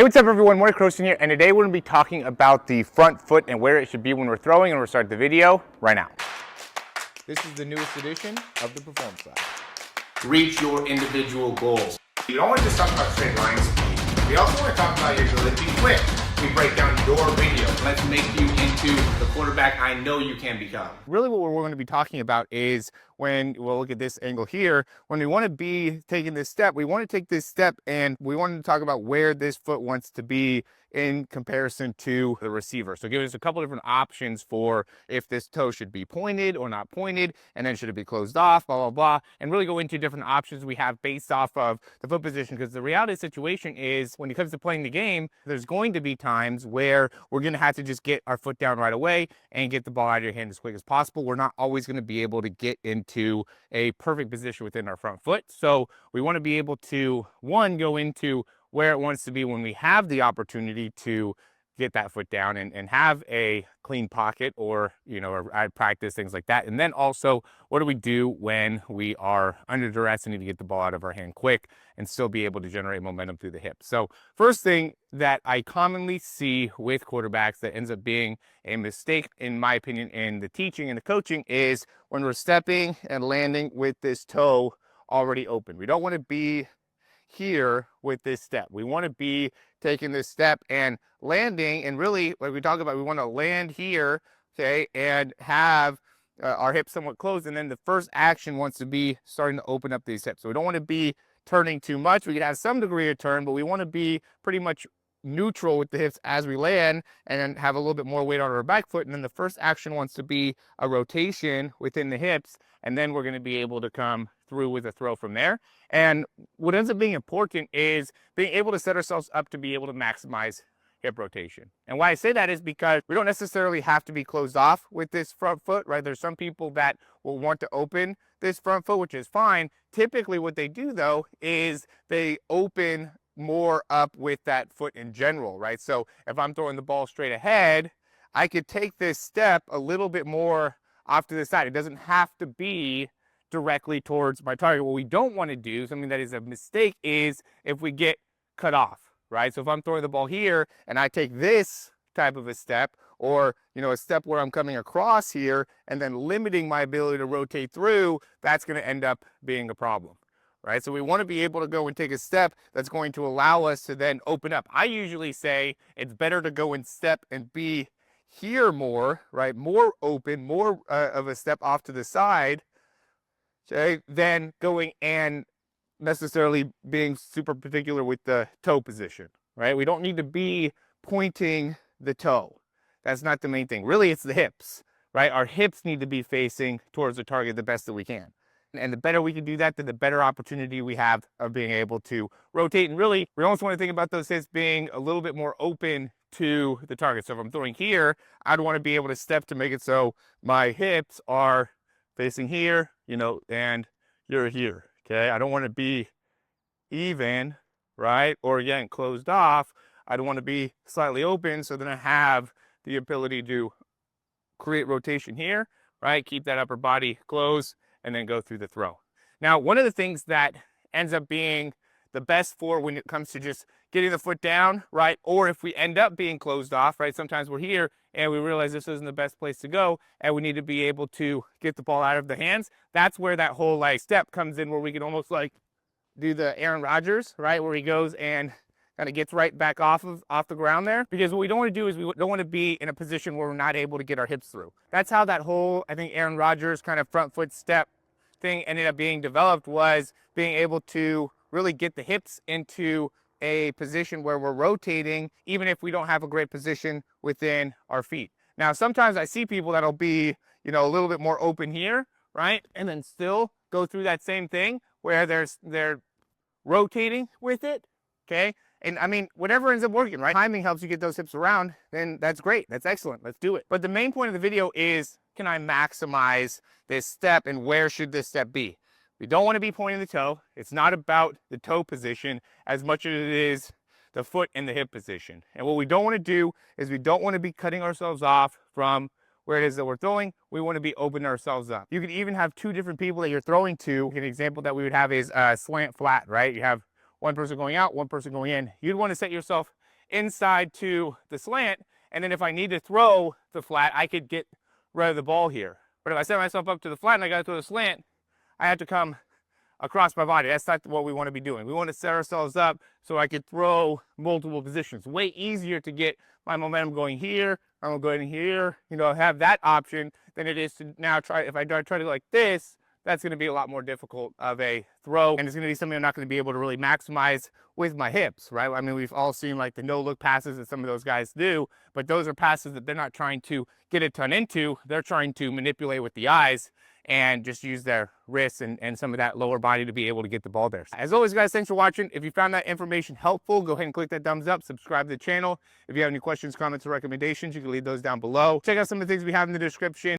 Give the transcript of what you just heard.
Hey, what's up everyone, Morning Croson here, and today we're going to be talking about the front foot and where it should be when we're throwing, and we're going to start the video right now. This is the newest edition of the Perform Side. Reach your individual goals. You don't want to just talk about straight line speed. We also want to talk about your ability to quit. We break down your video. Let's make you into the quarterback I know you can become. Really what we're going to be talking about is when, we'll look at this angle here, when we want to be taking this step, we want to take this step and we want to talk about where this foot wants to be in comparison to the receiver. So give us a couple different options for if this toe should be pointed or not pointed, and then should it be closed off, blah, blah, blah, and really go into different options we have based off of the foot position. Because the reality of the situation is when it comes to playing the game, there's going to be times where we're going to have to just get our foot down right away and get the ball out of your hand as quick as possible. We're not always going to be able to get into a perfect position within our front foot. So we want to be able to, one, go into where it wants to be when we have the opportunity to get that foot down and have a clean pocket, or, you know, or I practice things like that. And then also, what do we do when we are under duress and need to get the ball out of our hand quick and still be able to generate momentum through the hips? So first thing that I commonly see with quarterbacks that ends up being a mistake, in my opinion, in the teaching and the coaching is when we're stepping and landing with this toe already open. We don't want to be here with this step. We want to be taking this step and landing, and really, like we talk about, we want to land here, okay, and have our hips somewhat closed, and then the first action wants to be starting to open up these hips. So we don't want to be turning too much. We can have some degree of turn, but we want to be pretty much neutral with the hips as we land, and then have a little bit more weight on our back foot. And then the first action wants to be a rotation within the hips, and then we're going to be able to come through with a throw from there. And what ends up being important is being able to set ourselves up to be able to maximize hip rotation. And why I say that is because we don't necessarily have to be closed off with this front foot, right? There's some people that will want to open this front foot, which is fine. Typically what they do though is they open more up with that foot in general, right? So if I'm throwing the ball straight ahead, I could take this step a little bit more off to the side. It doesn't have to be directly towards my target. What we don't want to do, something that is a mistake, is if we get cut off, right? So if I'm throwing the ball here and I take this type of a step, or, you know, a step where I'm coming across here and then limiting my ability to rotate through, that's going to end up being a problem, right? So we want to be able to go and take a step that's going to allow us to then open up. I usually say it's better to go and step and be here more, right? More open, more of a step off to the side, okay, than going and necessarily being super particular with the toe position, right? We don't need to be pointing the toe. That's not the main thing. Really, it's the hips, right? Our hips need to be facing towards the target the best that we can. And the better we can do that, then the better opportunity we have of being able to rotate. And really, we almost want to think about those hips being a little bit more open to the target. So if I'm throwing here, I'd want to be able to step to make it so my hips are facing here, you know, and you're here, okay? I don't want to be even, right? Or again, closed off. I don't want to be slightly open, so then I have the ability to create rotation here, right? Keep that upper body closed, and then go through the throw. Now, one of the things that ends up being the best for when it comes to just getting the foot down, right? Or if we end up being closed off, right? Sometimes we're here and we realize this isn't the best place to go, and we need to be able to get the ball out of the hands. That's where that whole like step comes in, where we can almost like do the Aaron Rodgers, right? Where he goes and kind of gets right back off the ground there. Because what we don't want to do is we don't want to be in a position where we're not able to get our hips through. That's how that whole, I think, Aaron Rodgers kind of front foot step thing ended up being developed, was being able to really get the hips into a position where we're rotating, even if we don't have a great position within our feet. Now, sometimes I see people that'll be, you know, a little bit more open here, right? And then still go through that same thing where they're rotating with it, okay? And I mean, whatever ends up working, right? Timing helps you get those hips around, then that's great. That's excellent. Let's do it. But the main point of the video is, can I maximize this step, and where should this step be? We don't want to be pointing the toe. It's not about the toe position as much as it is the foot and the hip position. And what we don't want to do is we don't want to be cutting ourselves off from where it is that we're throwing. We want to be opening ourselves up. You could even have two different people that you're throwing to. An example that we would have is slant flat, right? You have one person going out, one person going in. You'd want to set yourself inside to the slant, and then if I need to throw the flat, I could get rid of the ball here. But if I set myself up to the flat and I got to throw the slant, I have to come across my body. That's not what we want to be doing. We want to set ourselves up so I could throw multiple positions. Way easier to get my momentum going here, I'm going here, you know, have that option than it is to now try, if I try to go like this, that's going to be a lot more difficult of a throw, and it's going to be something I'm not going to be able to really maximize with my hips, right? I mean, we've all seen like the no-look passes that some of those guys do, but those are passes that they're not trying to get a ton into. They're trying to manipulate with the eyes and just use their wrists and some of that lower body to be able to get the ball there. As always, guys, thanks for watching. If you found that information helpful, go ahead and click that thumbs up, subscribe to the channel. If you have any questions, comments, or recommendations, you can leave those down below. Check out some of the things we have in the description.